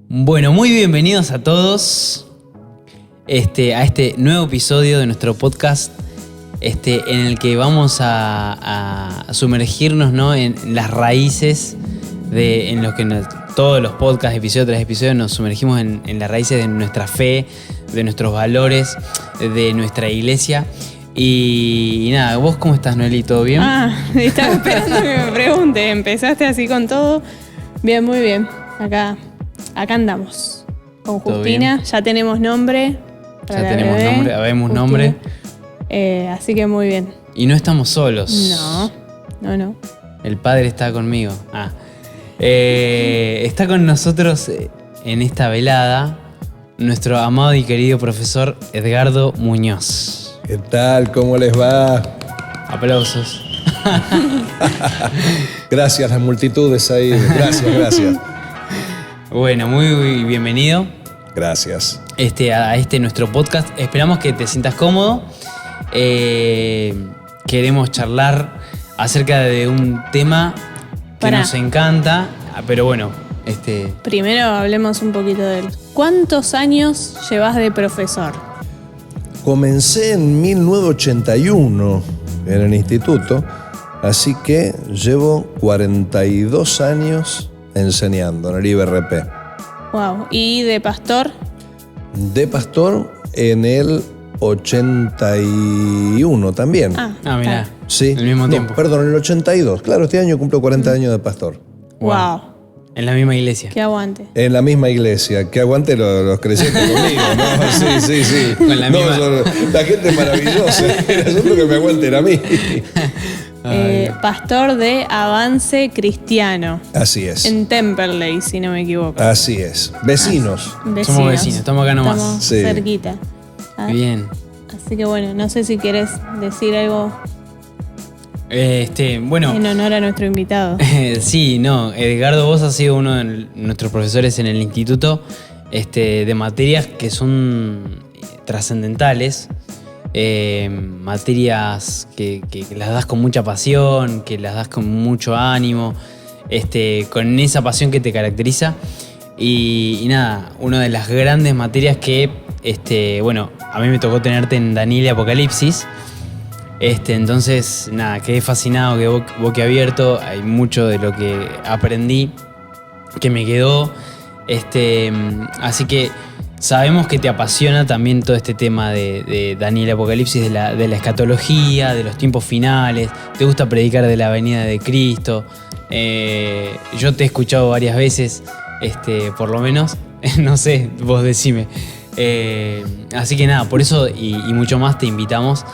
Bueno, muy bienvenidos a todos a este nuevo episodio de nuestro podcast en el que vamos a sumergirnos, ¿no?, en las raíces en los que todos los podcasts, episodio tras episodio, nos sumergimos en las raíces de nuestra fe, de nuestros valores, de nuestra iglesia. Y nada, ¿vos cómo estás, Noeli? ¿Todo bien? Estaba esperando que me pregunte. Empezaste así con todo. Bien, muy bien. Acá andamos. Con Justina, ya tenemos nombre. Ya tenemos nombre, habemos nombre. Así que muy bien. Y no estamos solos. No. El Padre está conmigo. Está con nosotros en esta velada nuestro amado y querido profesor Edgardo Muñoz. ¿Qué tal? ¿Cómo les va? Aplausos. Gracias, las multitudes ahí. Gracias. Bueno, muy bienvenido. Gracias. A nuestro podcast. Esperamos que te sientas cómodo. Queremos charlar acerca de un tema que nos encanta, pero bueno, Primero hablemos un poquito de él. ¿Cuántos años llevas de profesor? Comencé en 1981 en el instituto, así que llevo 42 años enseñando en el IBRP. Wow. ¿Y de pastor? De pastor en el 81 también. Mirá. Sí. Al mismo tiempo. Perdón, en el 82. Claro, este año cumplo 40 años de pastor. Wow. En la misma iglesia. Que aguante. En la misma iglesia. Que aguante los creyentes conmigo, ¿no? Sí. Con la misma. La gente es maravillosa. El asunto que me aguanten a mí. Pastor de Avance Cristiano. Así es. En Temperley, si no me equivoco. Así es. Vecinos. Somos vecinos, estamos acá nomás. Estamos Sí. cerquita. Bien. Así que bueno, no sé si querés decir algo Bueno. en honor a nuestro invitado. Sí, no. Edgardo, vos has sido uno de nuestros profesores en el instituto de materias que son trascendentales. Materias que las das con mucha pasión, que las das con mucho ánimo, con esa pasión que te caracteriza. Y nada, una de las grandes materias que, a mí me tocó tenerte en Daniel y Apocalipsis. Entonces, nada, quedé fascinado, quedé boquiabierto. Hay mucho de lo que aprendí que me quedó. Así que sabemos que te apasiona también todo este tema de Daniel y Apocalipsis, de la escatología, de los tiempos finales. Te gusta predicar de la venida de Cristo. Yo te he escuchado varias veces, por lo menos. No sé, vos decime. Así que nada, por eso y mucho más te invitamos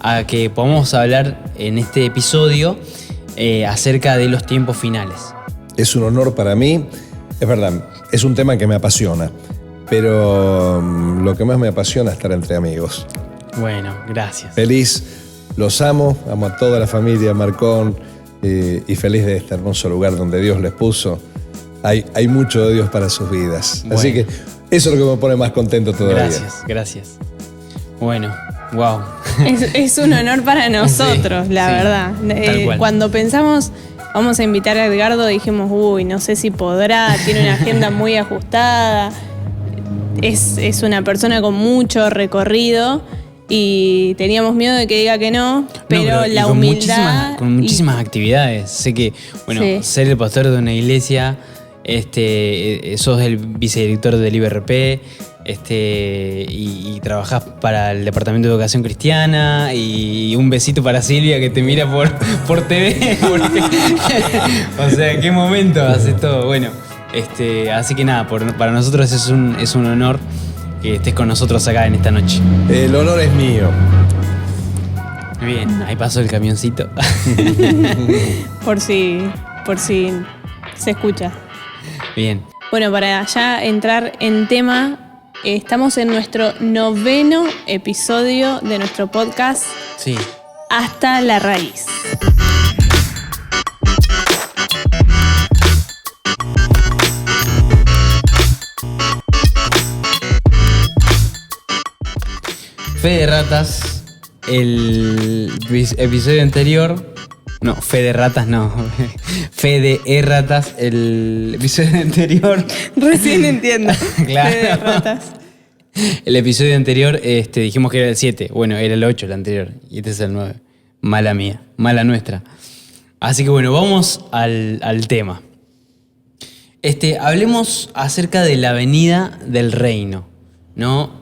a que podamos hablar en este episodio acerca de los tiempos finales. Es un honor para mí. Es verdad, es un tema que me apasiona. Pero lo que más me apasiona es estar entre amigos. Bueno, gracias. Feliz, los amo a toda la familia Marcón y feliz de este hermoso lugar donde Dios les puso. Hay mucho de Dios para sus vidas. Bueno. Así que eso es lo que me pone más contento todavía. Gracias. Bueno, wow. Es un honor para nosotros, Sí, la verdad. tal cual. Cuando pensamos, vamos a invitar a Edgardo, dijimos, no sé si podrá, tiene una agenda muy ajustada. Es una persona con mucho recorrido y teníamos miedo de que diga que no, pero la humildad... Con muchísimas actividades. Sé que, Sí. Ser el pastor de una iglesia, sos el vicedirector del IBRP, y trabajás para el Departamento de Educación Cristiana, y un besito para Silvia que te mira por TV. O sea, ¿qué momento haces todo? Bueno, así que nada, para nosotros es un honor que estés con nosotros acá en esta noche. El honor es mío. Bien, ahí pasó el camioncito. Por si se escucha. Bien. Bueno, para ya entrar en tema, estamos en nuestro 9º episodio de nuestro podcast Sí. Hasta la Raíz. Fe de ratas, el episodio anterior No, fe de ratas no. Fe de erratas, el episodio anterior. Recién entiendo. Claro. De ratas. El episodio anterior dijimos que era el 7. Bueno, era el 8 el anterior. Y este es el 9. Mala mía, mala nuestra. Así que bueno, vamos al tema. Hablemos acerca de la venida del reino, ¿no?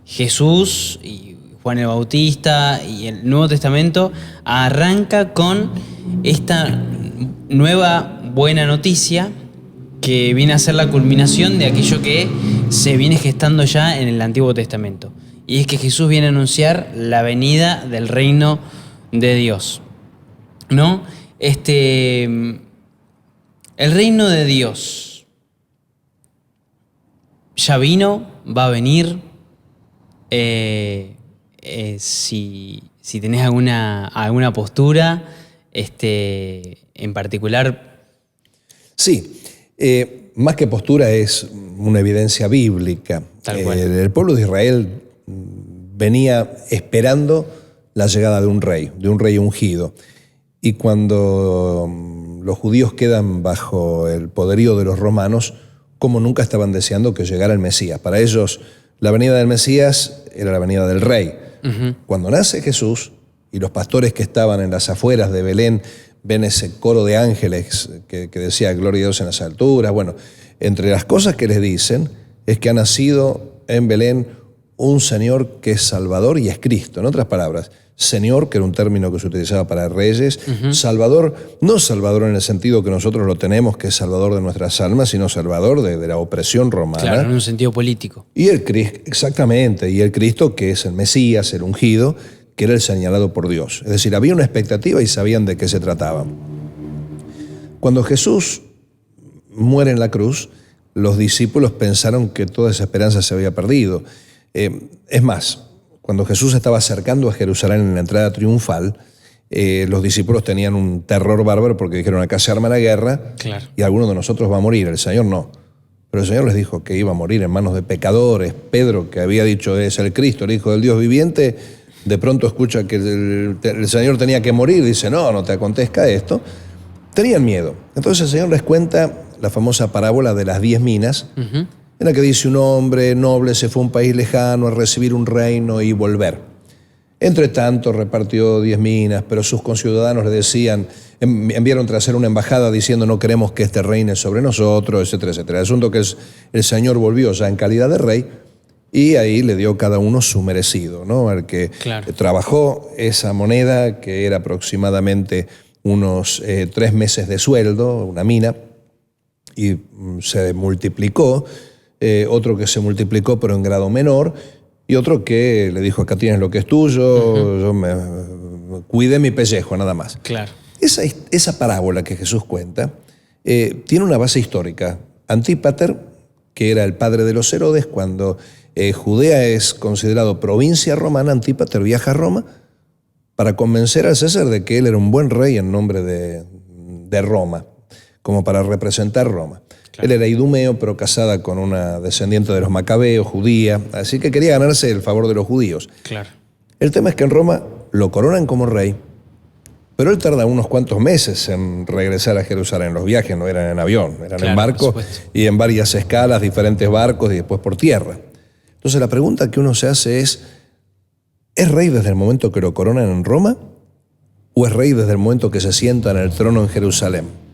Jesús y Juan el Bautista y el Nuevo Testamento arranca con esta nueva buena noticia que viene a ser la culminación de aquello que se viene gestando ya en el Antiguo Testamento. Y es que Jesús viene a anunciar la venida del reino de Dios, ¿no? El reino de Dios ya vino, va a venir. Si tenés alguna postura en particular. Sí, más que postura es una evidencia bíblica. Tal cual. El pueblo de Israel venía esperando la llegada de un rey ungido. Y cuando los judíos quedan bajo el poderío de los romanos, como nunca estaban deseando que llegara el Mesías. Para ellos, la venida del Mesías era la venida del rey. Uh-huh. Cuando nace Jesús y los pastores que estaban en las afueras de Belén ven ese coro de ángeles que decía gloria a Dios en las alturas. Bueno, entre las cosas que les dicen es que ha nacido en Belén un Señor que es Salvador y es Cristo. En otras palabras, Señor, que era un término que se utilizaba para reyes, uh-huh. Salvador, no Salvador en el sentido que nosotros lo tenemos, que es Salvador de nuestras almas, sino Salvador de la opresión romana. Claro, en un sentido político. Y el Cristo, exactamente, y el Cristo que es el Mesías, el ungido, que era el señalado por Dios. Es decir, había una expectativa y sabían de qué se trataba. Cuando Jesús muere en la cruz, los discípulos pensaron que toda esa esperanza se había perdido. Es más, cuando Jesús estaba acercando a Jerusalén en la entrada triunfal, los discípulos tenían un terror bárbaro porque dijeron, acá se arma la guerra, claro, y alguno de nosotros va a morir, el Señor no. Pero el Señor les dijo que iba a morir en manos de pecadores. Pedro, que había dicho es el Cristo, el Hijo del Dios viviente, de pronto escucha que el Señor tenía que morir, dice, no te acontezca esto. Tenían miedo. Entonces el Señor les cuenta la famosa parábola de las 10 minas, uh-huh, en la que dice un hombre noble se fue a un país lejano a recibir un reino y volver. Entre tanto repartió 10 minas, pero sus conciudadanos le decían, enviaron tras él una embajada diciendo no queremos que este reine sobre nosotros, etcétera, etcétera. El asunto que el Señor volvió ya en calidad de rey y ahí le dio cada uno su merecido, ¿no? El que claro, trabajó esa moneda, que era aproximadamente unos 3 meses de sueldo, una mina, y se multiplicó. Otro que se multiplicó pero en grado menor, y otro que le dijo, acá tienes lo que es tuyo, uh-huh, yo cuidé mi pellejo, nada más. Claro. Esa parábola que Jesús cuenta tiene una base histórica. Antípater, que era el padre de los Herodes, cuando Judea es considerado provincia romana, Antípater viaja a Roma para convencer al César de que él era un buen rey en nombre de Roma, como para representar Roma. Claro. Él era idumeo, pero casada con una descendiente de los macabeos, judía, así que quería ganarse el favor de los judíos. Claro. El tema es que en Roma lo coronan como rey, pero él tarda unos cuantos meses en regresar a Jerusalén. Los viajes no eran en avión, eran claro, en barco y en varias escalas, diferentes barcos y después por tierra. Entonces la pregunta que uno se hace ¿es rey desde el momento que lo coronan en Roma o es rey desde el momento que se sienta en el trono en Jerusalén?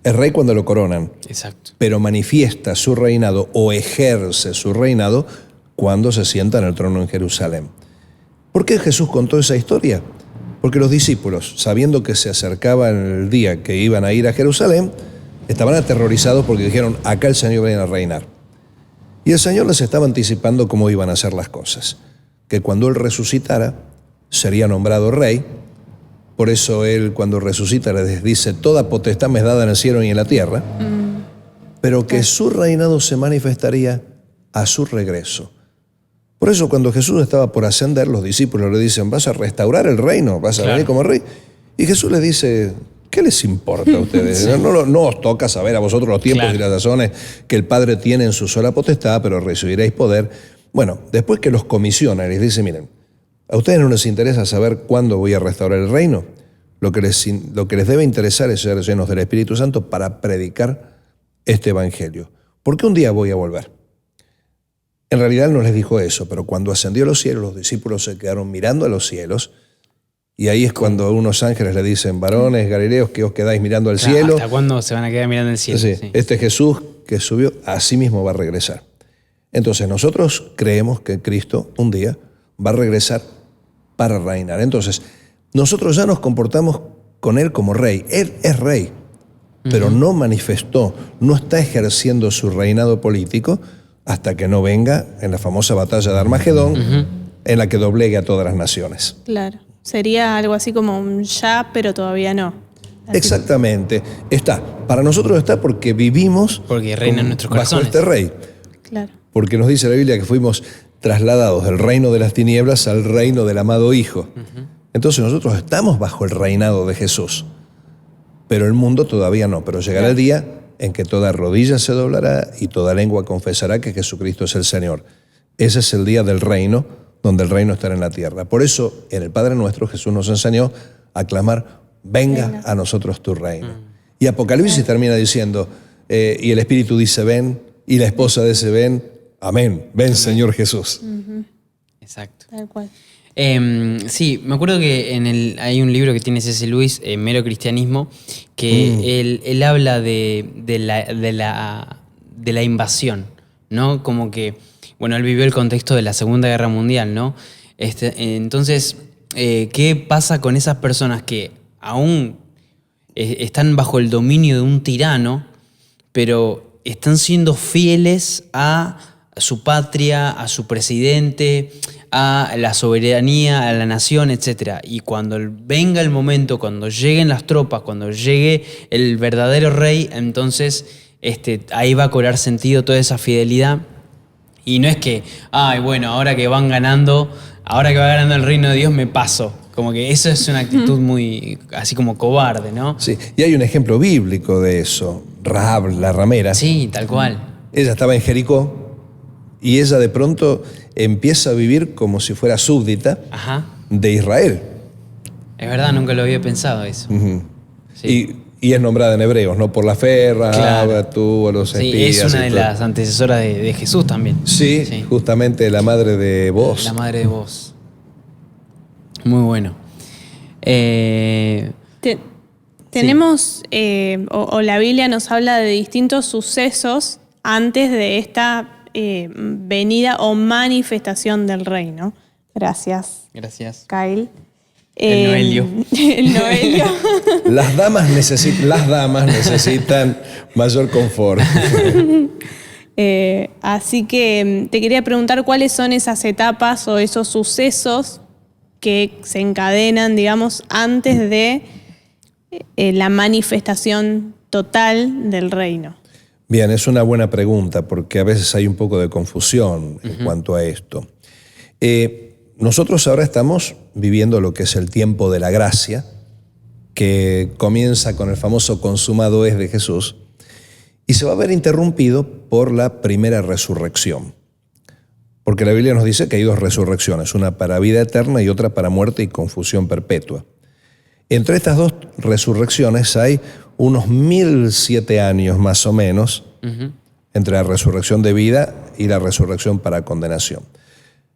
Es rey cuando lo coronan. Exacto. Pero manifiesta su reinado o ejerce su reinado cuando se sienta en el trono en Jerusalén. ¿Por qué Jesús contó esa historia? Porque los discípulos, sabiendo que se acercaba el día que iban a ir a Jerusalén, estaban aterrorizados porque dijeron, acá el Señor viene a reinar. Y el Señor les estaba anticipando cómo iban a ser las cosas. Que cuando Él resucitara, sería nombrado rey. Por eso Él, cuando resucita, les dice, toda potestad me es dada en el cielo y en la tierra, pero que su reinado se manifestaría a su regreso. Por eso cuando Jesús estaba por ascender, los discípulos le dicen, vas a restaurar el reino, vas a venir como rey. Y Jesús les dice, ¿qué les importa a ustedes? Sí. No os toca saber a vosotros los tiempos y las razones que el Padre tiene en su sola potestad, pero recibiréis poder. Bueno, después que los comisiona, les dice, miren, ¿a ustedes no les interesa saber cuándo voy a restaurar el reino? lo que les debe interesar es ser llenos del Espíritu Santo para predicar este evangelio. ¿Por qué un día voy a volver? En realidad no les dijo eso, pero cuando ascendió a los cielos, los discípulos se quedaron mirando a los cielos, y ahí es cuando unos ángeles le dicen: varones galileos, que os quedáis mirando al cielo. ¿Hasta cuándo se van a quedar mirando el cielo? Sí, Sí. Este Jesús que subió, así mismo va a regresar. Entonces nosotros creemos que Cristo un día va a regresar para reinar. Entonces nosotros ya nos comportamos con Él como rey. Él es rey, pero no manifestó, no está ejerciendo su reinado político hasta que no venga en la famosa batalla de Armagedón, en la que doblegue a todas las naciones. Claro. Sería algo así como un ya, pero todavía no. Así. Exactamente. Está. Para nosotros está porque vivimos Porque reina en nuestros bajo corazones. este rey. Claro. Porque nos dice la Biblia que fuimos trasladados del reino de las tinieblas al reino del amado Hijo. Entonces nosotros estamos bajo el reinado de Jesús. Pero el mundo todavía no. Pero llegará el día en que toda rodilla se doblará y toda lengua confesará que Jesucristo es el Señor. Ese es el día del reino, donde el reino estará en la tierra. Por eso, en el Padre Nuestro, Jesús nos enseñó a clamar: venga a nosotros tu reino. Y Apocalipsis termina diciendo, y el Espíritu dice: ven, y la esposa dice: ven, amén, ven Señor Jesús. Exacto. Tal cual. Sí, me acuerdo que hay un libro que tiene C.S. Lewis, Mero Cristianismo, que él habla de la invasión, ¿no? Como que, bueno, él vivió el contexto de la Segunda Guerra Mundial, ¿no? Entonces, ¿qué pasa con esas personas que aún están bajo el dominio de un tirano, pero están siendo fieles a su patria, a su presidente, a la soberanía, a la nación, etc.? Y cuando venga el momento, cuando lleguen las tropas, cuando llegue el verdadero rey, entonces ahí va a cobrar sentido toda esa fidelidad. Y no es que, ay, bueno, ahora que va ganando el reino de Dios, me paso. Como que eso es una actitud muy, así como cobarde, ¿no? Sí, y hay un ejemplo bíblico de eso. Rahab, la ramera. Sí, tal cual. Ella estaba en Jericó y ella de pronto empieza a vivir como si fuera súbdita Ajá. de Israel. Es verdad, nunca lo había pensado eso. Sí. Y es nombrada en Hebreos, ¿no? Por la fe, Rahab, Claro. tuvo a los Sí, espías. es una y de todo. las antecesoras de Jesús también. Sí, justamente la madre de vos. La madre de vos. Muy bueno. Tenemos, o la Biblia nos habla de distintos sucesos antes de esta venida o manifestación del reino. Gracias, Gracias. Kyle. El Noelio. El Noelio. Las damas necesitan mayor confort. Así que te quería preguntar cuáles son esas etapas o esos sucesos que se encadenan, digamos, antes de la manifestación total del reino. Bien, es una buena pregunta porque a veces hay un poco de confusión en cuanto a esto. Nosotros ahora estamos viviendo lo que es el tiempo de la gracia, que comienza con el famoso consumado es de Jesús, y se va a ver interrumpido por la primera resurrección. Porque la Biblia nos dice que hay dos resurrecciones, una para vida eterna y otra para muerte y confusión perpetua. Entre estas dos resurrecciones hay unos 1007 años más o menos entre la resurrección de vida y la resurrección para condenación.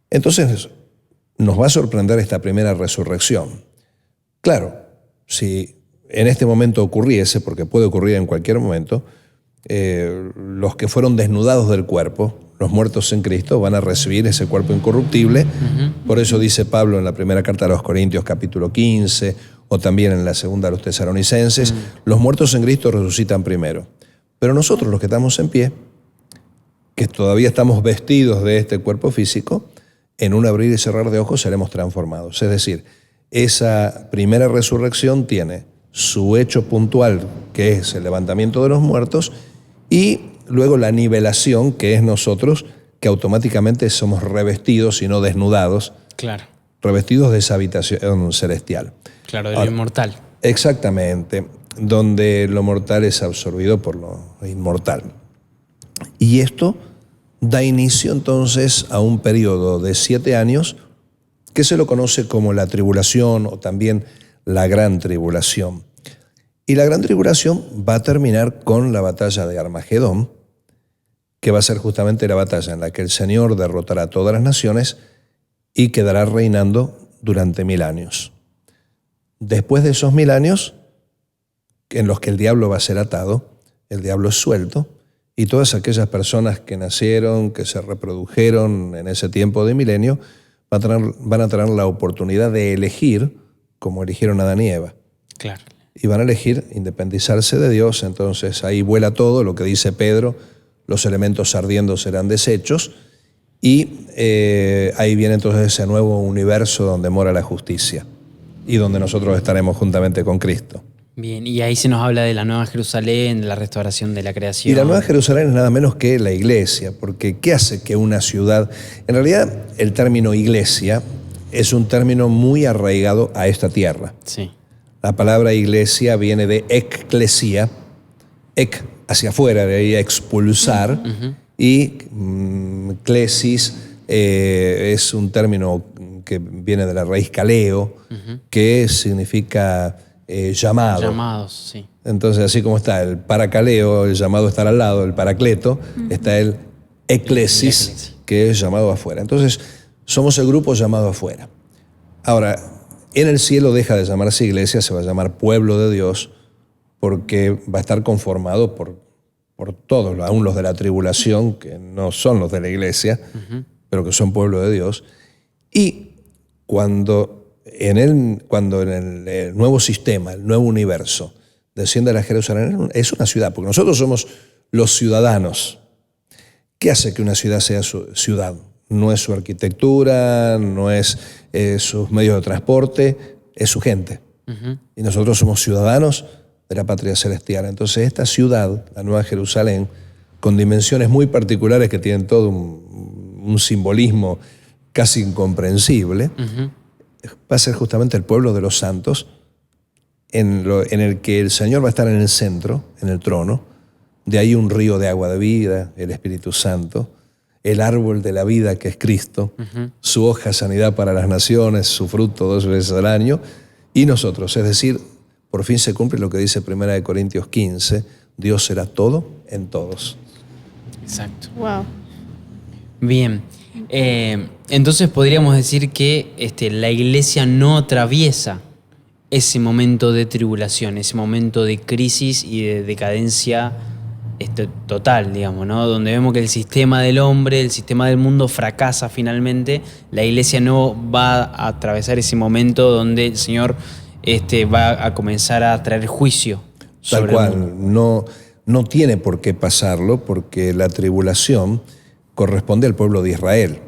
Entonces, nos va a sorprender esta primera resurrección. Claro, si en este momento ocurriese, porque puede ocurrir en cualquier momento, los que fueron desnudados del cuerpo, los muertos en Cristo, van a recibir ese cuerpo incorruptible. Por eso dice Pablo en la primera carta a los Corintios, capítulo 15, o también en la segunda a los Tesalonicenses, los muertos en Cristo resucitan primero. Pero nosotros, los que estamos en pie, que todavía estamos vestidos de este cuerpo físico, en un abrir y cerrar de ojos seremos transformados. Es decir, esa primera resurrección tiene su hecho puntual, que es el levantamiento de los muertos, y luego la nivelación, que es nosotros, que automáticamente somos revestidos y no desnudados, Claro. revestidos de esa habitación celestial. Claro, de lo inmortal. Exactamente, donde lo mortal es absorbido por lo inmortal. Y esto da inicio entonces a un periodo de 7 años que se lo conoce como la tribulación o también la gran tribulación. Y la gran tribulación va a terminar con la batalla de Armagedón, que va a ser justamente la batalla en la que el Señor derrotará a todas las naciones y quedará reinando durante 1000 años. Después de esos 1000 años, en los que el diablo va a ser atado, el diablo es suelto, y todas aquellas personas que nacieron, que se reprodujeron en ese tiempo de milenio, van a tener la oportunidad de elegir como eligieron a Adán y Eva. Claro. Y van a elegir independizarse de Dios. Entonces ahí vuela todo lo que dice Pedro: los elementos ardiendo serán deshechos, y ahí viene entonces ese nuevo universo donde mora la justicia y donde nosotros estaremos juntamente con Cristo. Bien, y ahí se nos habla de la Nueva Jerusalén, de la restauración de la creación. Y la Nueva Jerusalén es nada menos que la iglesia, porque ¿qué hace que una ciudad? En realidad, el término iglesia es un término muy arraigado a esta tierra. Sí. La palabra iglesia viene de ecclesia, ek hacia afuera, de ahí expulsar, y klesis es un término que viene de la raíz kaleo, que significa llamado. Llamados, sí. Entonces, así como está el paracaleo, el llamado estar al lado, el paracleto, está el eclesis, que es llamado afuera. Entonces, somos el grupo llamado afuera. Ahora, en el cielo deja de llamarse iglesia, se va a llamar pueblo de Dios, porque va a estar conformado por todos, aún los de la tribulación, que no son los de la iglesia, pero que son pueblo de Dios. Y cuando en el nuevo sistema, el nuevo universo, desciende a la Jerusalén, es una ciudad, porque nosotros somos los ciudadanos. ¿Qué hace que una ciudad sea su ciudad? No es su arquitectura, no es sus medios de transporte, es su gente. Y nosotros somos ciudadanos de la patria celestial. Entonces esta ciudad, la Nueva Jerusalén, con dimensiones muy particulares que tienen todo un simbolismo casi incomprensible, va a ser justamente el pueblo de los santos, en el que el Señor va a estar en el centro, en el trono. De ahí un río de agua de vida, el Espíritu Santo, el árbol de la vida que es Cristo, su hoja sanidad para las naciones, su fruto 2 veces al año, y nosotros. Es decir, por fin se cumple lo que dice 1 Corintios 15, Dios será todo en todos. Exacto. Wow. Bien. Entonces podríamos decir que la iglesia no atraviesa ese momento de tribulación, ese momento de crisis y de decadencia total, digamos, ¿no? Donde vemos que el sistema del hombre, el sistema del mundo fracasa finalmente. La iglesia no va a atravesar ese momento donde el Señor va a comenzar a traer juicio sobre Tal cual, el mundo. no tiene por qué pasarlo, porque la tribulación corresponde al pueblo de Israel.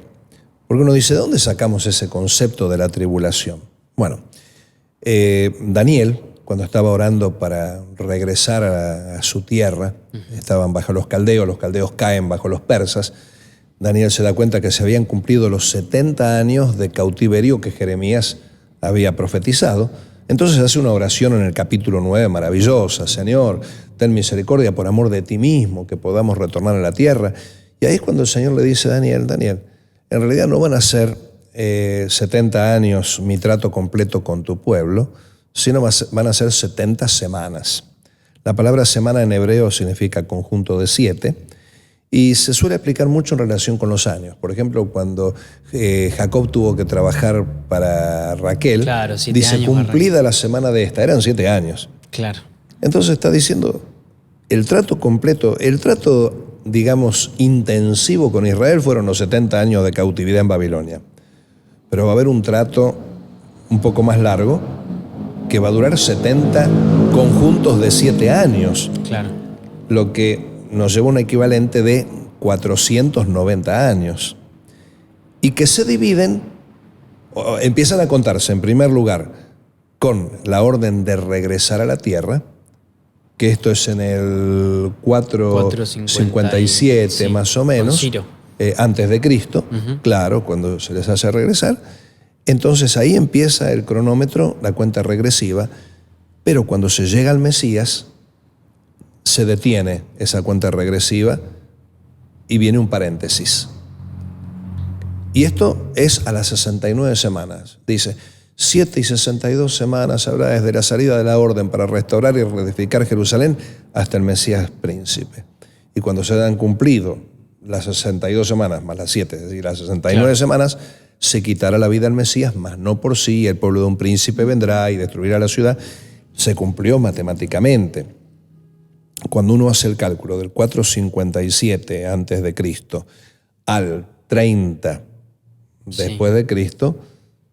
Porque uno dice, ¿de dónde sacamos ese concepto de la tribulación? Bueno, Daniel, cuando estaba orando para regresar a su tierra, estaban bajo los caldeos caen bajo los persas. Daniel se da cuenta que se habían cumplido los 70 años de cautiverio que Jeremías había profetizado. Entonces hace una oración en el capítulo 9 maravillosa: Señor, ten misericordia por amor de ti mismo, que podamos retornar a la tierra. Y ahí es cuando el Señor le dice a Daniel, en realidad no van a ser 70 años mi trato completo con tu pueblo, sino van a ser 70 semanas. La palabra semana en hebreo significa conjunto de 7 y se suele aplicar mucho en relación con los años. Por ejemplo, cuando Jacob tuvo que trabajar para Raquel, Claro, 7 dice, años cumplida la semana de esta, eran 7 años. Claro. Entonces está diciendo, el trato completo, el trato, digamos, intensivo con Israel fueron los 70 años de cautividad en Babilonia. Pero va a haber un trato un poco más largo que va a durar 70 conjuntos de 7 años. Claro. Lo que nos lleva a un equivalente de 490 años. Y que se dividen, empiezan a contarse en primer lugar con la orden de regresar a la tierra, que esto es en el 457 sí, más o menos, con Ciro. Antes de Cristo, claro, cuando se les hace regresar. Entonces ahí empieza el cronómetro, la cuenta regresiva, pero cuando se llega al Mesías, se detiene esa cuenta regresiva y viene un paréntesis. Y esto es a las 69 semanas. Dice, 7 y 62 semanas habrá desde la salida de la orden para restaurar y reedificar Jerusalén hasta el Mesías príncipe. Y cuando se hayan cumplido las 62 semanas más las 7, es decir, las 69 semanas, se quitará la vida al Mesías, mas no por sí, el pueblo de un príncipe vendrá y destruirá la ciudad. Se cumplió matemáticamente. Cuando uno hace el cálculo del 457 antes de Cristo al 30 después de Cristo,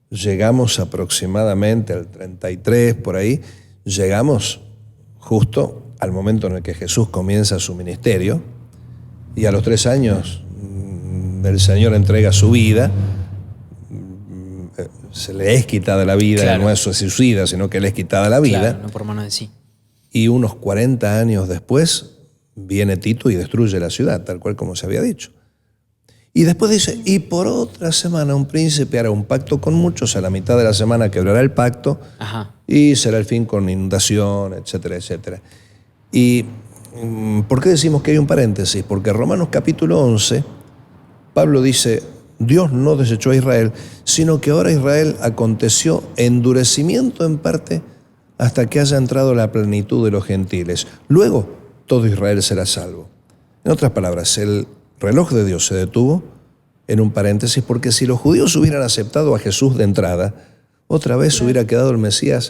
llegamos aproximadamente al 33, por ahí, llegamos justo al momento en el que Jesús comienza su ministerio, y a los 3 años el Señor entrega su vida, se le es quitada la vida, Claro. no es suicida, sino que le es quitada la vida. Claro, no por mano de sí. Y unos 40 años después viene Tito y destruye la ciudad, tal cual como se había dicho. Y después dice, y por otra semana un príncipe hará un pacto con muchos, a la mitad de la semana quebrará el pacto, Ajá. y será el fin con inundación, etcétera, etcétera. ¿Y por qué decimos que hay un paréntesis? Porque en Romanos capítulo 11, Pablo dice, Dios no desechó a Israel, sino que ahora Israel aconteció endurecimiento en parte hasta que haya entrado la plenitud de los gentiles. Luego, todo Israel será salvo. En otras palabras, el reloj de Dios se detuvo en un paréntesis, porque si los judíos hubieran aceptado a Jesús de entrada, otra vez hubiera quedado el Mesías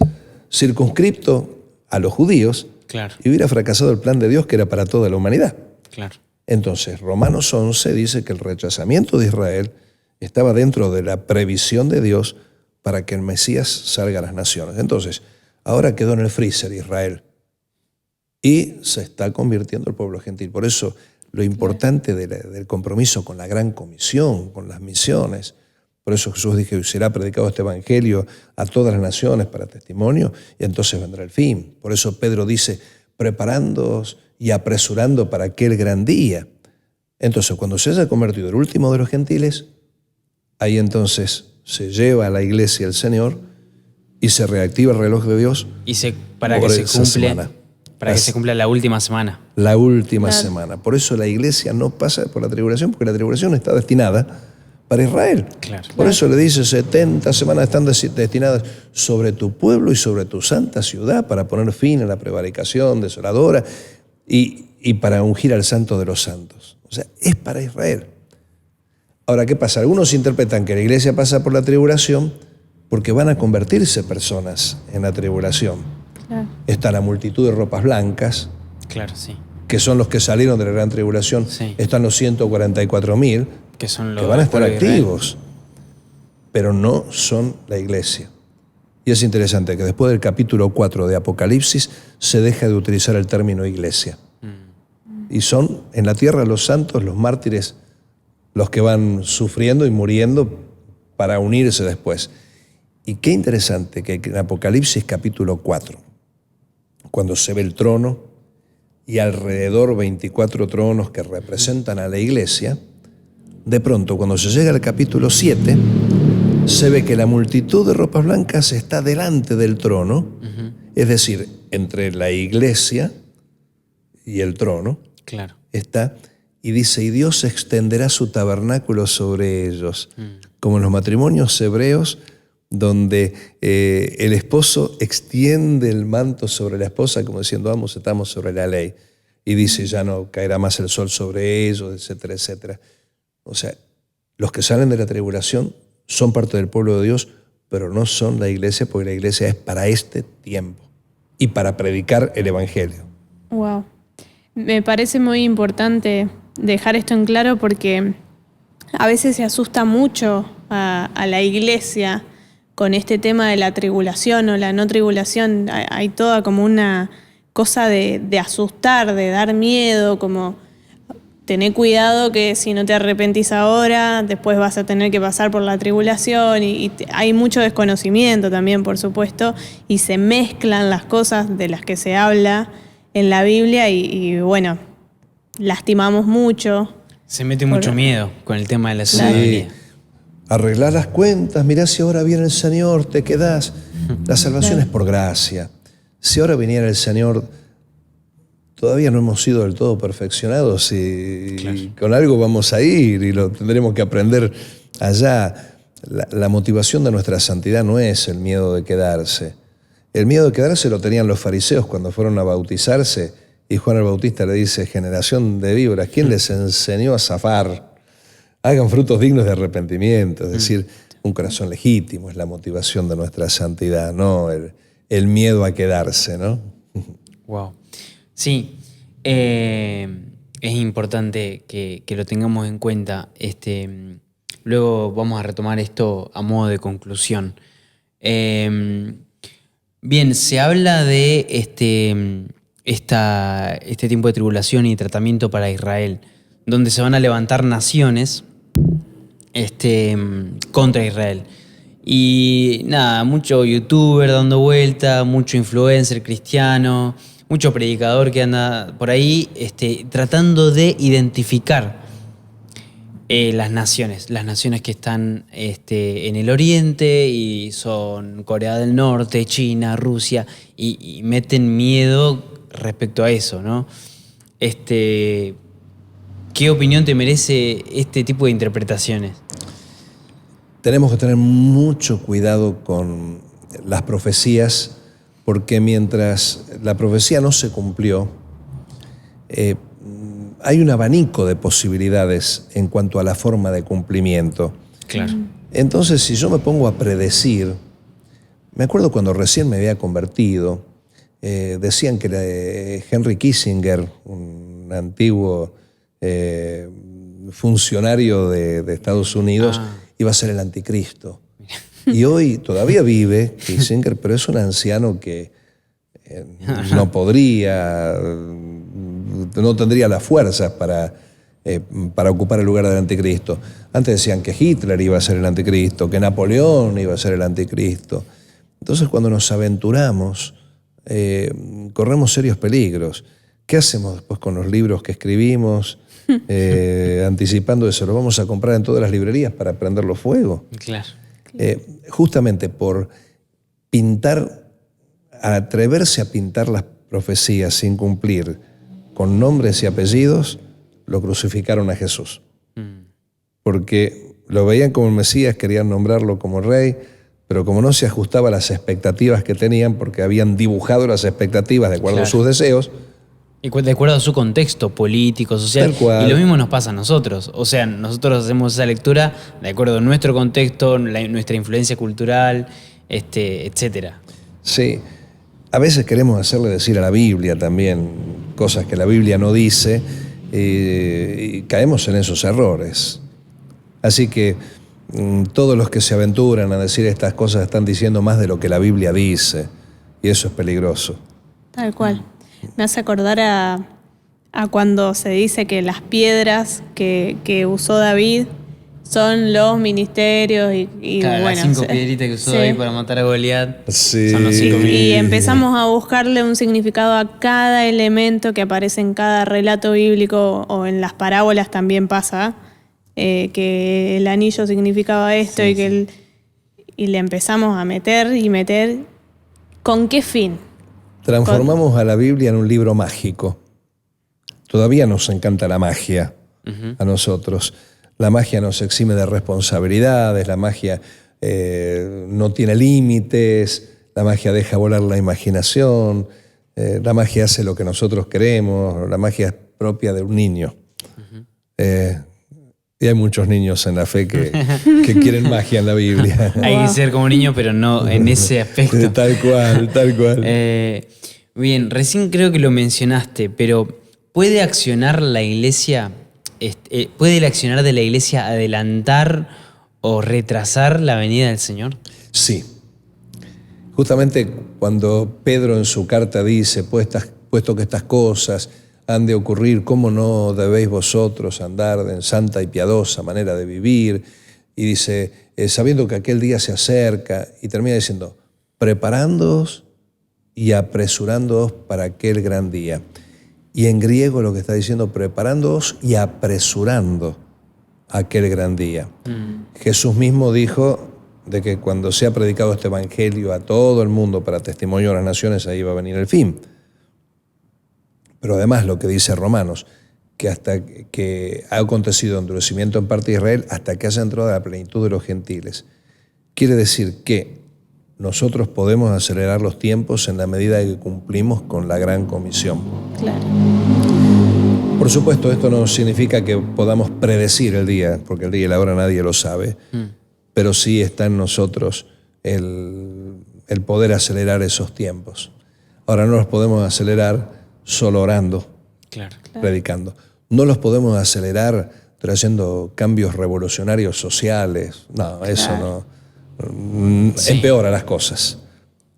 circunscripto a los judíos, Claro. y hubiera fracasado el plan de Dios que era para toda la humanidad. Claro. Entonces, Romanos 11 dice que el rechazamiento de Israel estaba dentro de la previsión de Dios para que el Mesías salga a las naciones. Entonces, ahora quedó en el freezer Israel y se está convirtiendo el pueblo gentil. Por eso, lo importante del compromiso con la gran comisión, con las misiones. Por eso Jesús dijo, será predicado este evangelio a todas las naciones para testimonio, y entonces vendrá el fin. Por eso Pedro dice, preparándoos y apresurando para aquel gran día. Entonces, cuando se haya convertido el último de los gentiles, ahí entonces se lleva a la iglesia el Señor y se reactiva el reloj de Dios Para por que se esa cumple, semana. para que se cumpla la última semana. La última Claro. semana. Por eso la iglesia no pasa por la tribulación, porque la tribulación está destinada para Israel. Claro. Por eso le dice, 70 semanas están destinadas sobre tu pueblo y sobre tu santa ciudad para poner fin a la prevaricación desoladora y para ungir al santo de los santos. O sea, es para Israel. Ahora, ¿qué pasa? Algunos interpretan que la iglesia pasa por la tribulación porque van a convertirse personas en la tribulación. Claro. Está la multitud de ropas blancas, Claro, sí. que son los que salieron de la gran tribulación. Sí. Están los 144.000 Que son los que van a estar pueblos de Israel. activos, pero no son la iglesia. Y es interesante que después del capítulo 4 de Apocalipsis se deja de utilizar el término iglesia. Y son en la tierra los santos, los mártires, los que van sufriendo y muriendo para unirse después. Y qué interesante que en Apocalipsis capítulo 4, cuando se ve el trono y alrededor 24 tronos que representan a la iglesia, de pronto cuando se llega al capítulo 7, se ve que la multitud de ropas blancas está delante del trono, es decir, entre la iglesia y el trono Claro. está, y dice, y Dios extenderá su tabernáculo sobre ellos, como en los matrimonios hebreos, donde el esposo extiende el manto sobre la esposa, como diciendo, ambos estamos sobre la ley, y dice, ya no caerá más el sol sobre ellos, etcétera, etcétera. O sea, los que salen de la tribulación son parte del pueblo de Dios, pero no son la iglesia, porque la iglesia es para este tiempo y para predicar el evangelio. Wow. Me parece muy importante dejar esto en claro porque a veces se asusta mucho a la iglesia con este tema de la tribulación o la no tribulación. Hay toda como una cosa de asustar, de dar miedo, como tener cuidado que si no te arrepentís ahora, después vas a tener que pasar por la tribulación y hay mucho desconocimiento también, por supuesto, y se mezclan las cosas de las que se habla en la Biblia y bueno, lastimamos mucho. Se mete mucho miedo con el tema de la Sí. ciudadanía. Arreglar las cuentas, mirá si ahora viene el Señor, te quedás. La salvación es por gracia. Si ahora viniera el Señor, todavía no hemos sido del todo perfeccionados y con algo vamos a ir y lo tendremos que aprender allá. la motivación de nuestra santidad no es el miedo de quedarse. El miedo de quedarse lo tenían los fariseos cuando fueron a bautizarse y Juan el Bautista le dice, generación de víboras, ¿quién les enseñó a zafar? Hagan frutos dignos de arrepentimiento. Es decir, un corazón legítimo es la motivación de nuestra santidad, no el miedo a quedarse, ¿no? Wow. Sí, es importante que lo tengamos en cuenta. Luego vamos a retomar esto a modo de conclusión. Bien, se habla de este tiempo de tribulación y tratamiento para Israel, donde se van a levantar naciones contra Israel. Y nada, mucho youtuber dando vuelta, mucho influencer cristiano, mucho predicador que anda por ahí tratando de identificar las naciones que están en el oriente y son Corea del Norte, China, Rusia, y meten miedo respecto a eso, ¿no? ¿Qué opinión te merece este tipo de interpretaciones? Tenemos que tener mucho cuidado con las profecías, porque mientras la profecía no se cumplió, hay un abanico de posibilidades en cuanto a la forma de cumplimiento. Claro. Entonces, si yo me pongo a predecir, me acuerdo cuando recién me había convertido, decían que Henry Kissinger, un antiguo funcionario de Estados Unidos, iba a ser el anticristo. Y hoy todavía vive Kissinger, pero es un anciano que no tendría las fuerzas para ocupar el lugar del anticristo. Antes decían que Hitler iba a ser el anticristo, que Napoleón iba a ser el anticristo. Entonces, cuando nos aventuramos, corremos serios peligros. ¿Qué hacemos después con los libros que escribimos? Anticipando eso, ¿lo vamos a comprar en todas las librerías para prenderlo fuego? Claro. Justamente por atreverse a pintar las profecías sin cumplir con nombres y apellidos, lo crucificaron a Jesús. Porque lo veían como el Mesías, querían nombrarlo como rey, pero como no se ajustaba a las expectativas que tenían, porque habían dibujado las expectativas de acuerdo a sus deseos. Y de acuerdo a su contexto político, social. Y lo mismo nos pasa a nosotros. O sea, nosotros hacemos esa lectura de acuerdo a nuestro contexto, nuestra influencia cultural, etcétera. Sí. A veces queremos hacerle decir a la Biblia también cosas que la Biblia no dice y caemos en esos errores. Así que todos los que se aventuran a decir estas cosas están diciendo más de lo que la Biblia dice, y eso es peligroso. Tal cual. Me hace acordar a cuando se dice que las piedras que usó David son los ministerios y claro, bueno, las 5 piedritas que usó David para matar a Goliat. Sí. Son los 5 y empezamos a buscarle un significado a cada elemento que aparece en cada relato bíblico, o en las parábolas también pasa, que el anillo significaba esto, y le empezamos a meter y meter. ¿Con qué fin? Transformamos a la Biblia en un libro mágico. Todavía nos encanta la magia a nosotros. La magia nos exime de responsabilidades, la magia no tiene límites, la magia deja volar la imaginación, la magia hace lo que nosotros queremos, la magia es propia de un niño. Y hay muchos niños en la fe que quieren magia en la Biblia. Hay que ser como niño, pero no en ese aspecto. Tal cual. Bien, recién creo que lo mencionaste, pero ¿puede accionar la Iglesia, puede el accionar de la Iglesia adelantar o retrasar la venida del Señor? Sí. Justamente cuando Pedro en su carta dice, puesto que estas cosas han de ocurrir, ¿cómo no debéis vosotros andar en santa y piadosa manera de vivir? Y dice, sabiendo que aquel día se acerca, y termina diciendo, preparándoos y apresurándoos para aquel gran día. Y en griego lo que está diciendo, preparándoos y apresurando aquel gran día. Jesús mismo dijo de que cuando sea predicado este evangelio a todo el mundo para testimonio a las naciones, ahí va a venir el fin. Pero además lo que dice Romanos, hasta que ha acontecido endurecimiento en parte de Israel hasta que haya entrado a la plenitud de los gentiles. Quiere decir que nosotros podemos acelerar los tiempos en la medida que cumplimos con la gran comisión. Claro. Por supuesto, esto no significa que podamos predecir el día, porque el día y la hora nadie lo sabe, pero sí está en nosotros el poder acelerar esos tiempos. Ahora no los podemos acelerar solo orando, Claro. predicando. No los podemos acelerar trayendo cambios revolucionarios sociales. No, eso no. Sí. Empeora las cosas.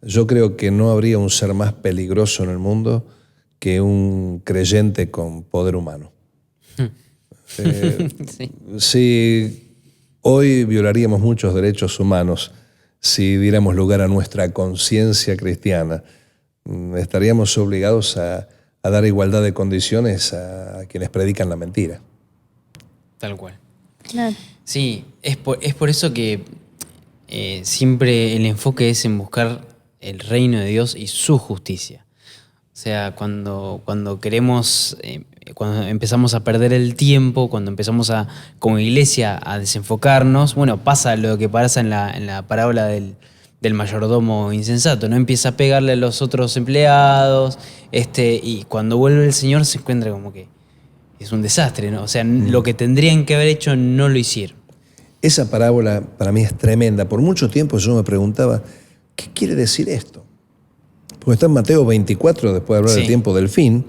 Yo creo que no habría un ser más peligroso en el mundo que un creyente con poder humano. Sí. Si hoy violaríamos muchos derechos humanos, si diéramos lugar a nuestra conciencia cristiana, estaríamos obligados a dar igualdad de condiciones a quienes predican la mentira. Tal cual. Claro. Sí, es por eso que siempre el enfoque es en buscar el reino de Dios y su justicia. O sea, cuando queremos, cuando empezamos a perder el tiempo, cuando empezamos como iglesia a desenfocarnos, bueno, pasa lo que pasa en la parábola del mayordomo insensato, ¿no? Empieza a pegarle a los otros empleados, y cuando vuelve el Señor se encuentra como que es un desastre, ¿no? O sea, lo que tendrían que haber hecho no lo hicieron. Esa parábola para mí es tremenda. Por mucho tiempo yo me preguntaba, ¿qué quiere decir esto? Porque está en Mateo 24, después de hablar del tiempo del fin,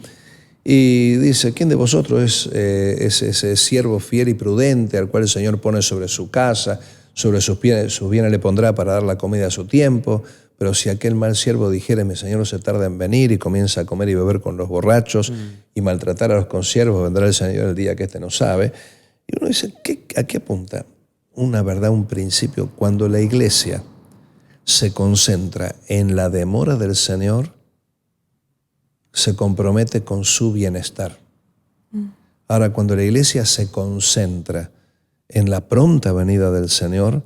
y dice, ¿quién de vosotros es ese siervo fiel y prudente al cual el Señor pone sobre su casa, sobre sus bienes le pondrá para dar la comida a su tiempo? Pero si aquel mal siervo dijere, mi Señor se tarda en venir, y comienza a comer y beber con los borrachos y maltratar a los consiervos, vendrá el Señor el día que éste no sabe. Y uno dice, ¿a qué apunta? Una verdad, un principio. Cuando la iglesia se concentra en la demora del Señor, se compromete con su bienestar. Ahora, cuando la iglesia se concentra en la pronta venida del Señor,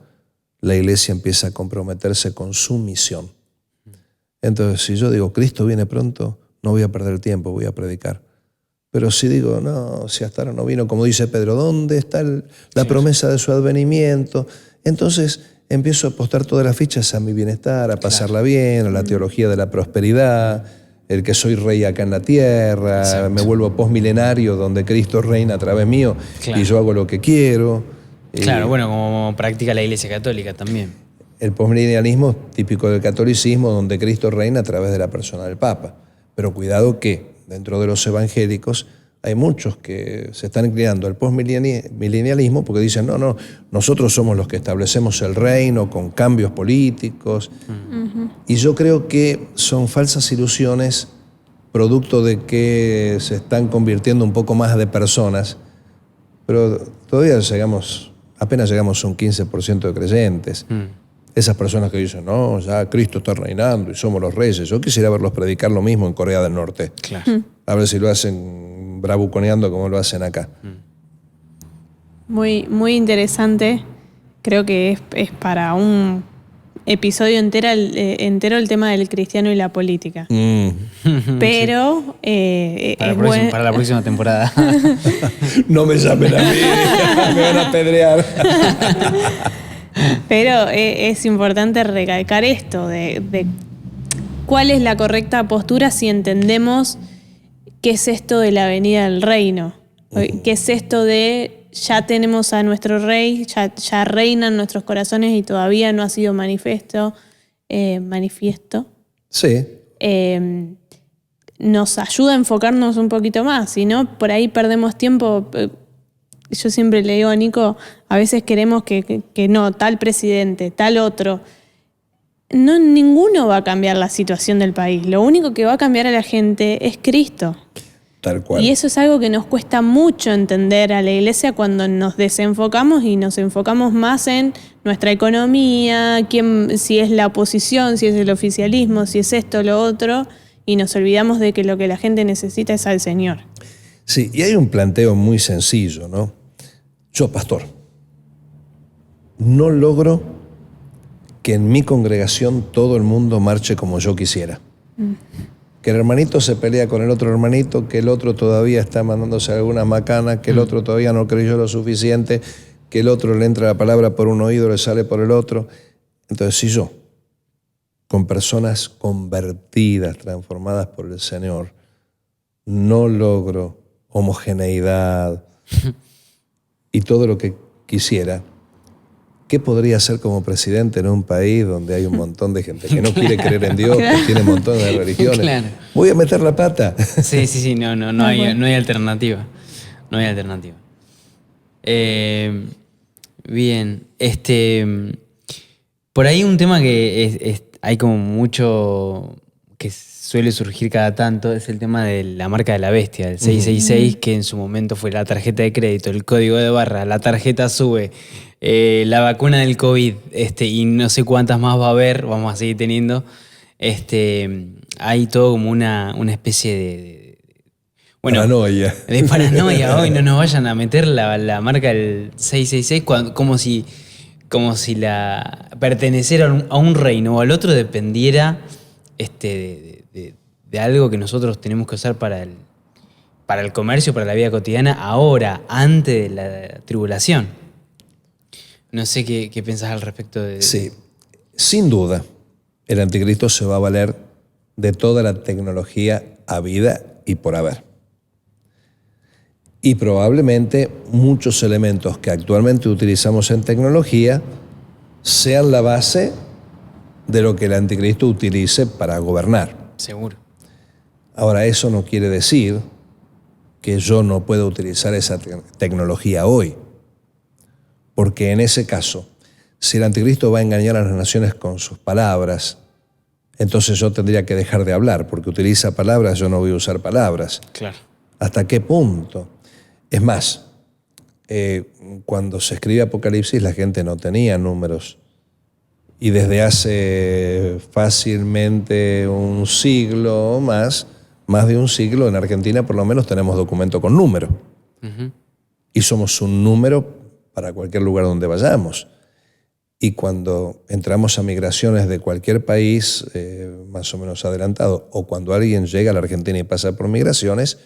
la iglesia empieza a comprometerse con su misión. Entonces, si yo digo, Cristo viene pronto, no voy a perder el tiempo, voy a predicar. Pero si digo, no, si hasta ahora no vino, como dice Pedro, ¿dónde está la promesa de su advenimiento? Entonces empiezo a apostar todas las fichas a mi bienestar, a pasarla bien, a la teología de la prosperidad, el que soy rey acá en la tierra. Exacto. Me vuelvo postmilenario donde Cristo reina a través mío y yo hago lo que quiero. Claro, bueno, como practica la Iglesia Católica también. El postmilenialismo típico del catolicismo, donde Cristo reina a través de la persona del Papa. Pero cuidado que dentro de los evangélicos hay muchos que se están inclinando al postmilenialismo porque dicen, no, nosotros somos los que establecemos el reino con cambios políticos. Y yo creo que son falsas ilusiones producto de que se están convirtiendo un poco más de personas, pero todavía apenas llegamos a un 15% de creyentes. Esas personas que dicen, no, ya Cristo está reinando y somos los reyes. Yo quisiera verlos predicar lo mismo en Corea del Norte. Claro. A ver si lo hacen bravuconeando como lo hacen acá. Muy, muy interesante. Creo que es para un episodio entero el tema del cristiano y la política. Pero para la próxima temporada. No me llamen a mí, me van a apedrear. Pero es importante recalcar esto de cuál es la correcta postura si entendemos qué es esto de la venida del reino. ¿Qué es esto de ya tenemos a nuestro rey, ya reina en nuestros corazones y todavía no ha sido manifiesto? Sí. Nos ayuda a enfocarnos un poquito más, si no, por ahí perdemos tiempo. Yo siempre le digo a Nico, a veces queremos que no, tal presidente, tal otro. No, ninguno va a cambiar la situación del país. Lo único que va a cambiar a la gente es Cristo. Tal cual. Y eso es algo que nos cuesta mucho entender a la iglesia cuando nos desenfocamos y nos enfocamos más en nuestra economía, si es la oposición, si es el oficialismo, si es esto, lo otro, y nos olvidamos de que lo que la gente necesita es al Señor. Sí, y hay un planteo muy sencillo, ¿no? Yo, pastor, no logro que en mi congregación todo el mundo marche como yo quisiera. que el hermanito se pelea con el otro hermanito, que el otro todavía está mandándose algunas macanas, que el otro todavía no creyó lo suficiente, que el otro le entra la palabra por un oído, le sale por el otro. Entonces, si yo, con personas convertidas, transformadas por el Señor, no logro homogeneidad y todo lo que quisiera, ¿qué podría hacer como presidente en un país donde hay un montón de gente que no quiere creer en Dios, que tiene un montón de religiones? Claro. Voy a meter la pata. Sí, no hay alternativa. No hay alternativa. Bien, por ahí un tema que hay como mucho que suele surgir cada tanto es el tema de la marca de la bestia, el 666, que en su momento fue la tarjeta de crédito, el código de barra, la tarjeta SUBE, la vacuna del COVID, y no sé cuántas más va a haber, vamos a seguir teniendo. Hay todo como una especie de paranoia. De paranoia. Hoy no nos vayan a meter la marca del 666 como si la pertenecer a un reino o al otro dependiera de algo que nosotros tenemos que usar para el comercio, para la vida cotidiana, ahora, antes de la tribulación. No sé qué pensás al respecto de... Sí, sin duda, el anticristo se va a valer de toda la tecnología habida y por haber. Y probablemente muchos elementos que actualmente utilizamos en tecnología sean la base de lo que el anticristo utilice para gobernar. Seguro. Ahora, eso no quiere decir que yo no pueda utilizar esa tecnología hoy. Porque en ese caso, si el anticristo va a engañar a las naciones con sus palabras, entonces yo tendría que dejar de hablar, porque utiliza palabras, yo no voy a usar palabras. Claro. ¿Hasta qué punto? Es más, cuando se escribe Apocalipsis la gente no tenía números. Y desde hace fácilmente un siglo o más de un siglo, en Argentina por lo menos tenemos documento con número. Uh-huh. Y somos un número para cualquier lugar donde vayamos. Y cuando entramos a migraciones de cualquier país más o menos adelantado, o cuando alguien llega a la Argentina y pasa por migraciones,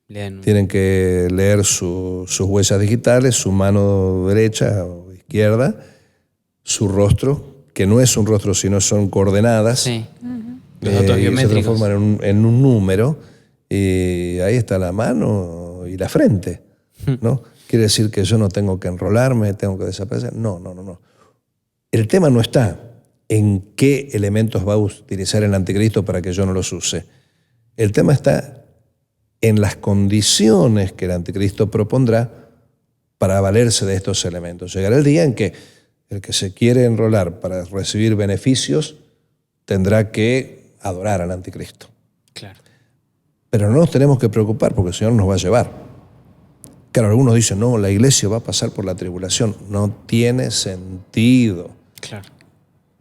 tienen que leer sus huellas digitales, su mano derecha o izquierda, su rostro, que no es un rostro, sino son coordenadas. Sí. Los datos biométricos. Se transforman en un número, y ahí está la mano y la frente, ¿no? ¿Quiere decir que yo no tengo que enrolarme, tengo que desaparecer? No. El tema no está en qué elementos va a utilizar el anticristo para que yo no los use. El tema está en las condiciones que el anticristo propondrá para valerse de estos elementos. Llegará el día en que el que se quiere enrolar para recibir beneficios tendrá que adorar al anticristo. Claro. Pero no nos tenemos que preocupar porque el Señor nos va a llevar. Claro, algunos dicen, no, la iglesia va a pasar por la tribulación. No tiene sentido. Claro.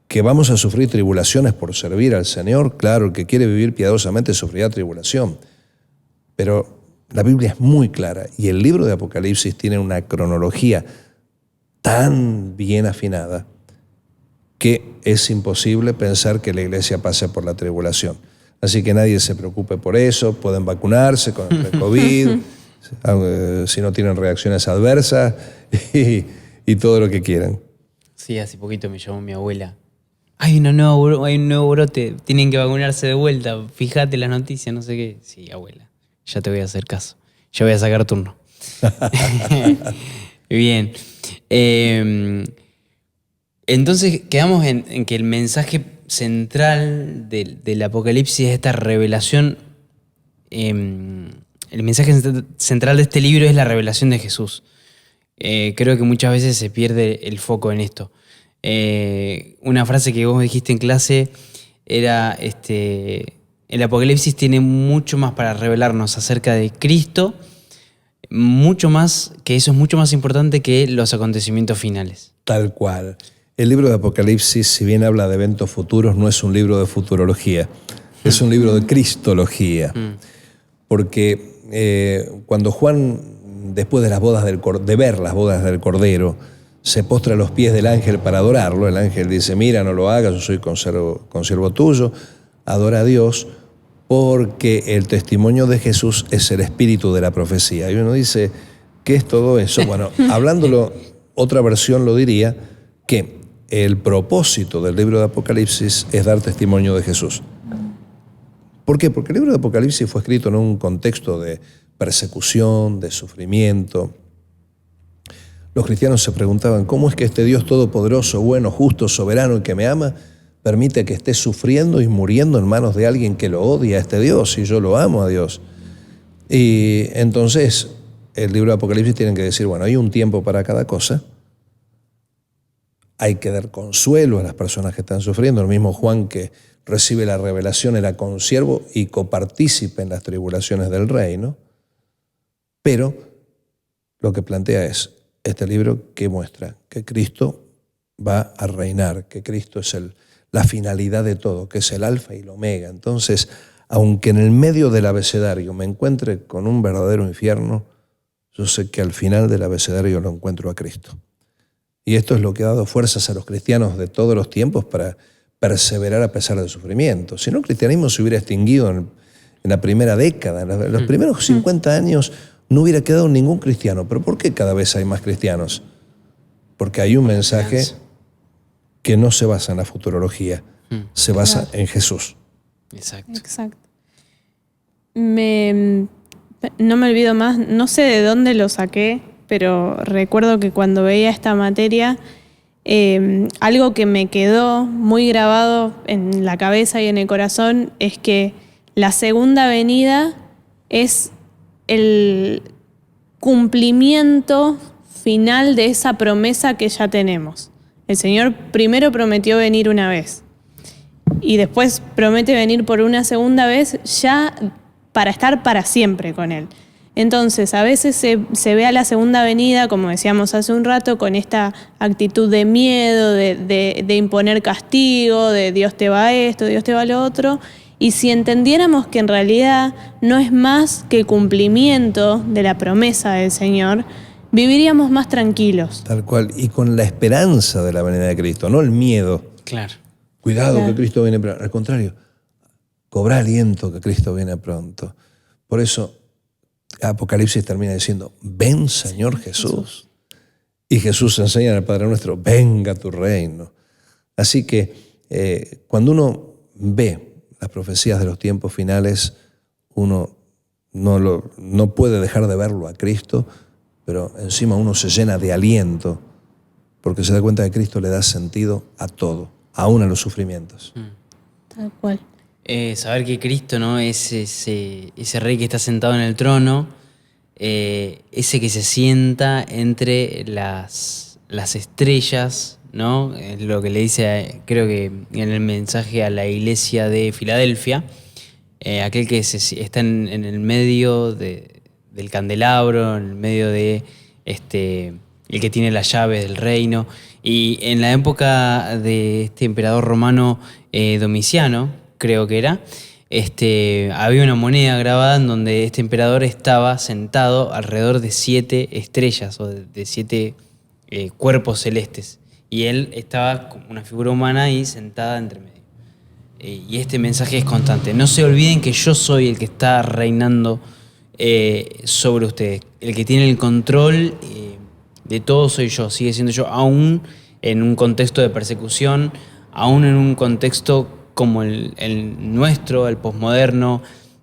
Que vamos a sufrir tribulaciones por servir al Señor. Claro, el que quiere vivir piadosamente sufrirá tribulación. Pero la Biblia es muy clara y el libro de Apocalipsis tiene una cronología tan bien afinada que es imposible pensar que la iglesia pase por la tribulación. Así que nadie se preocupe por eso, pueden vacunarse con el COVID, si no tienen reacciones adversas y todo lo que quieran. Sí, hace poquito me llamó mi abuela. Hay un nuevo brote, tienen que vacunarse de vuelta, fíjate las noticias, no sé qué. Sí, abuela, ya te voy a hacer caso, ya voy a sacar turno. Bien. Entonces quedamos en que el mensaje central del Apocalipsis es esta revelación. El mensaje central de este libro es la revelación de Jesús. Creo que muchas veces se pierde el foco en esto. Una frase que vos dijiste en clase era, el Apocalipsis tiene mucho más para revelarnos acerca de Cristo, mucho más, que eso es mucho más importante que los acontecimientos finales. Tal cual. El libro de Apocalipsis, si bien habla de eventos futuros, no es un libro de futurología, es un libro de cristología. Porque cuando Juan, después de de ver las bodas del Cordero, se postra a los pies del ángel para adorarlo, el ángel dice, mira, no lo hagas, yo soy consiervo tuyo, adora a Dios porque el testimonio de Jesús es el espíritu de la profecía. Y uno dice, ¿qué es todo eso? Bueno, hablándolo, otra versión lo diría que el propósito del libro de Apocalipsis es dar testimonio de Jesús. ¿Por qué? Porque el libro de Apocalipsis fue escrito en un contexto de persecución, de sufrimiento. Los cristianos se preguntaban, ¿cómo es que este Dios todopoderoso, bueno, justo, soberano y que me ama, permite que esté sufriendo y muriendo en manos de alguien que lo odia a este Dios y yo lo amo a Dios? Y entonces el libro de Apocalipsis tiene que decir, bueno, hay un tiempo para cada cosa. Hay que dar consuelo a las personas que están sufriendo. El mismo Juan que recibe la revelación era consiervo y copartícipe en las tribulaciones del reino. Pero lo que plantea es este libro que muestra que Cristo va a reinar, que Cristo es la finalidad de todo, que es el alfa y el omega. Entonces, aunque en el medio del abecedario me encuentre con un verdadero infierno, yo sé que al final del abecedario lo encuentro a Cristo. Y esto es lo que ha dado fuerzas a los cristianos de todos los tiempos para perseverar a pesar del sufrimiento. Si no, el cristianismo se hubiera extinguido en la primera década. En los primeros 50 años no hubiera quedado ningún cristiano. ¿Pero por qué cada vez hay más cristianos? Porque hay un mensaje que no se basa en la futurología, se basa en Jesús. Exacto. No me olvido más, no sé de dónde lo saqué, pero recuerdo que cuando veía esta materia, algo que me quedó muy grabado en la cabeza y en el corazón es que la segunda venida es el cumplimiento final de esa promesa que ya tenemos. El Señor primero prometió venir una vez y después promete venir por una segunda vez ya para estar para siempre con Él. Entonces, a veces se ve a la segunda venida, como decíamos hace un rato, con esta actitud de miedo, de imponer castigo, de Dios te va a esto, Dios te va a lo otro. Y si entendiéramos que en realidad no es más que cumplimiento de la promesa del Señor, viviríamos más tranquilos. Tal cual, y con la esperanza de la venida de Cristo, no el miedo. Claro. Cuidado que Cristo viene pronto. Al contrario, cobra aliento que Cristo viene pronto. Por eso Apocalipsis termina diciendo, ven Señor Jesús. Y Jesús enseña en el Padre Nuestro, venga tu reino. Así que cuando uno ve las profecías de los tiempos finales, uno no puede dejar de verlo a Cristo, pero encima uno se llena de aliento porque se da cuenta que Cristo le da sentido a todo, aún a los sufrimientos. Tal cual. Saber que Cristo, ¿no?, es ese rey que está sentado en el trono, ese que se sienta entre las estrellas, ¿no? Es lo que le dice, creo que en el mensaje a la iglesia de Filadelfia, aquel que está en el medio del candelabro, en el medio de el que tiene las llaves del reino. Y en la época de este emperador romano Domiciano, creo que era, había una moneda grabada en donde este emperador estaba sentado alrededor de 7 estrellas o de 7 cuerpos celestes. Y él estaba como una figura humana ahí sentada entre medio. Y este mensaje es constante. No se olviden que yo soy el que está reinando sobre ustedes. El que tiene el control de todo soy yo, sigue siendo yo, aún en un contexto de persecución, aún en un contexto como el nuestro, el posmoderno,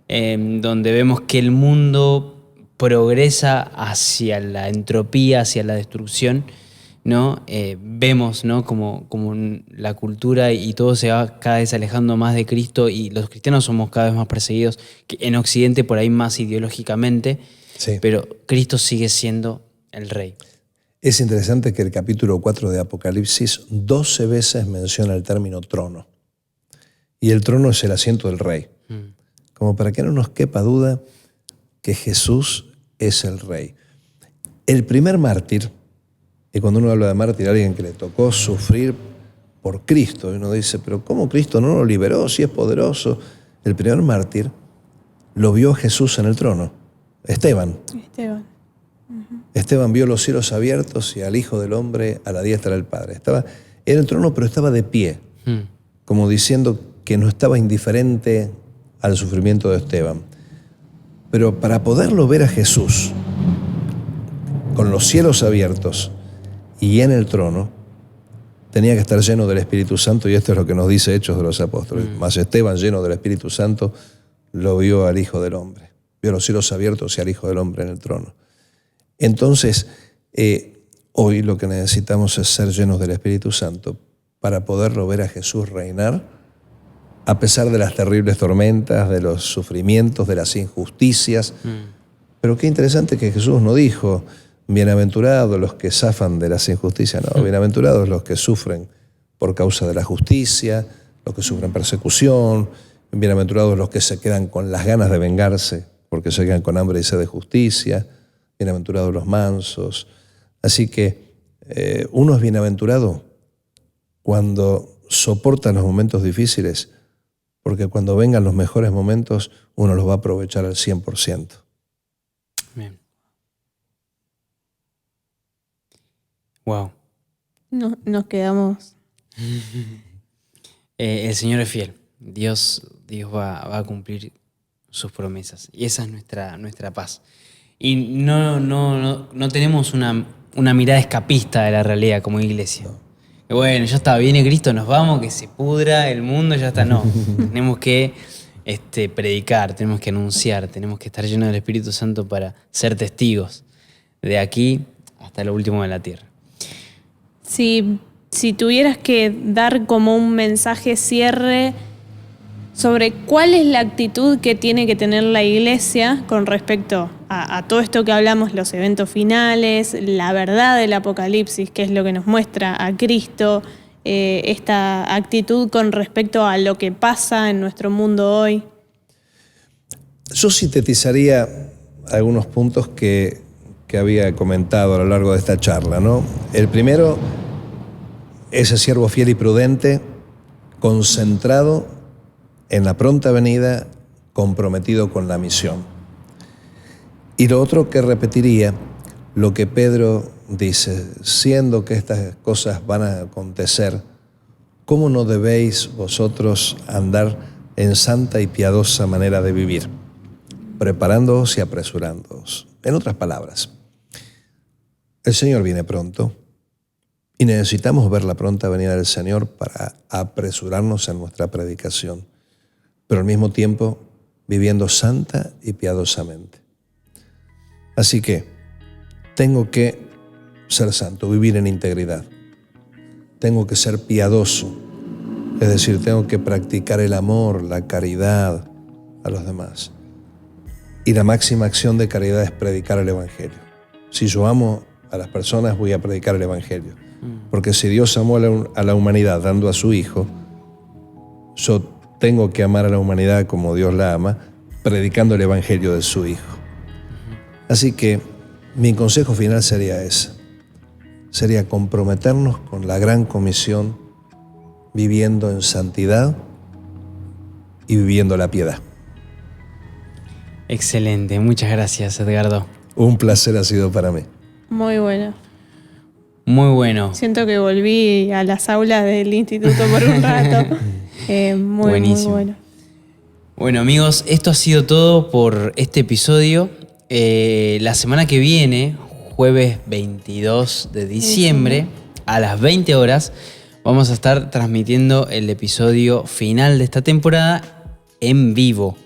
donde vemos que el mundo progresa hacia la entropía, hacia la destrucción, ¿no? Vemos, ¿no?, como la cultura y todo se va cada vez alejando más de Cristo, y los cristianos somos cada vez más perseguidos, que en Occidente por ahí más ideológicamente, sí. Pero Cristo sigue siendo el Rey. Es interesante que el capítulo 4 de Apocalipsis 12 veces menciona el término trono. Y el trono es el asiento del Rey. Como para que no nos quepa duda que Jesús es el Rey. El primer mártir, y cuando uno habla de mártir, alguien que le tocó sufrir por Cristo, y uno dice, pero ¿cómo Cristo no lo liberó si es poderoso? El primer mártir lo vio a Jesús en el trono, Esteban. Esteban vio los cielos abiertos y al Hijo del Hombre a la diestra del Padre. Estaba en el trono, pero estaba de pie, como diciendo, que no estaba indiferente al sufrimiento de Esteban. Pero para poderlo ver a Jesús con los cielos abiertos y en el trono, tenía que estar lleno del Espíritu Santo, y esto es lo que nos dice Hechos de los Apóstoles. Mas Esteban, lleno del Espíritu Santo, lo vio al Hijo del Hombre. Vio los cielos abiertos y al Hijo del Hombre en el trono. Entonces, hoy lo que necesitamos es ser llenos del Espíritu Santo para poderlo ver a Jesús reinar, a pesar de las terribles tormentas, de los sufrimientos, de las injusticias. Pero qué interesante que Jesús no dijo: bienaventurados los que zafan de las injusticias. No, bienaventurados los que sufren por causa de la justicia, los que sufren persecución, bienaventurados los que se quedan con las ganas de vengarse, porque se quedan con hambre y sed de justicia, bienaventurados los mansos. Así que uno es bienaventurado cuando soporta los momentos difíciles, porque cuando vengan los mejores momentos, uno los va a aprovechar al 100%. Bien. Wow. Nos quedamos. El Señor es fiel. Dios va a cumplir sus promesas. Y esa es nuestra paz. Y no tenemos una mirada escapista de la realidad como iglesia. Que bueno, ya está, viene Cristo, nos vamos, que se pudra el mundo, ya está. No, tenemos que predicar, tenemos que anunciar, tenemos que estar llenos del Espíritu Santo para ser testigos de aquí hasta lo último de la tierra. Si tuvieras que dar como un mensaje cierre sobre cuál es la actitud que tiene que tener la iglesia con respecto a todo esto que hablamos, los eventos finales, la verdad del Apocalipsis, que es lo que nos muestra a Cristo, esta actitud con respecto a lo que pasa en nuestro mundo hoy. Yo sintetizaría algunos puntos que había comentado a lo largo de esta charla, ¿no? El primero, ese siervo fiel y prudente, concentrado en la pronta venida, comprometido con la misión. Y lo otro que repetiría, lo que Pedro dice: siendo que estas cosas van a acontecer, ¿cómo no debéis vosotros andar en santa y piadosa manera de vivir, preparándoos y apresurándoos? En otras palabras, el Señor viene pronto y necesitamos ver la pronta venida del Señor para apresurarnos en nuestra predicación, pero al mismo tiempo viviendo santa y piadosamente. Así que tengo que ser santo, vivir en integridad. Tengo que ser piadoso, es decir, tengo que practicar el amor, la caridad a los demás. Y la máxima acción de caridad es predicar el Evangelio. Si yo amo a las personas, voy a predicar el Evangelio. Porque si Dios amó a la humanidad dando a su Hijo, yo tengo que amar a la humanidad como Dios la ama, predicando el Evangelio de su Hijo. Así que mi consejo final sería ese. Sería comprometernos con la gran comisión, viviendo en santidad y viviendo la piedad. Excelente, muchas gracias, Edgardo. Un placer ha sido para mí. Muy bueno. Muy bueno. Siento que volví a las aulas del instituto por un rato. Muy bueno. Bueno, amigos, esto ha sido todo por este episodio. La semana que viene, jueves 22 de diciembre, a las 20 horas, vamos a estar transmitiendo el episodio final de esta temporada en vivo.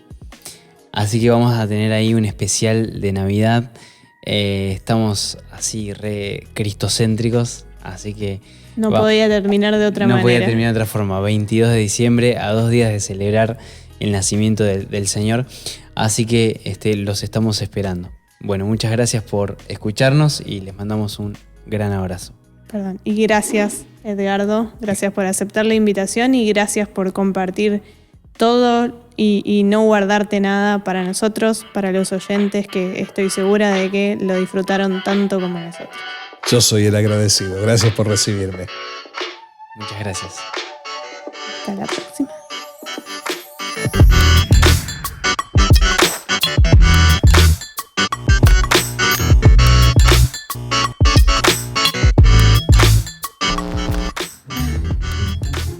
Así que vamos a tener ahí un especial de Navidad. Estamos así re cristocéntricos, así que... No podía terminar de otra manera. No podía terminar de otra forma. 22 de diciembre, a 2 días de celebrar el nacimiento del Señor. Así que los estamos esperando. Bueno, muchas gracias por escucharnos y les mandamos un gran abrazo. Perdón. Y gracias, Edgardo. Gracias por aceptar la invitación y gracias por compartir todo y no guardarte nada para nosotros, para los oyentes, que estoy segura de que lo disfrutaron tanto como nosotros. Yo soy el agradecido. Gracias por recibirme. Muchas gracias. Hasta la próxima.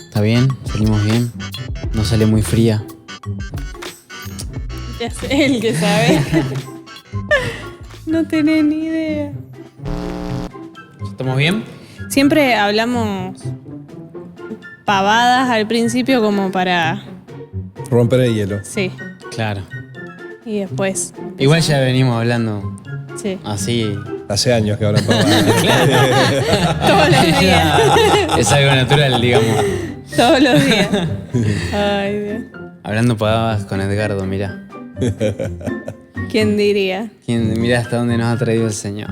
¿Está bien? ¿Salimos bien? No sale muy fría. Ya sé, el que sabe. No tenés ni idea. ¿Estamos bien? Siempre hablamos pavadas al principio como para... Romper el hielo. Sí. Claro. Y después... Igual ya venimos hablando Sí. así. Hace años que hablan pavadas. Todos los días. Es algo natural, digamos. Todos los días. Ay, Dios. Hablando pavadas con Edgardo, mirá. ¿Quién diría? Mirá hasta dónde nos ha traído el Señor.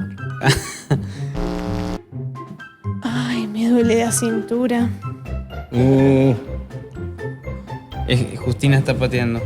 Ay, me duele la cintura. Mm, Justina está pateando.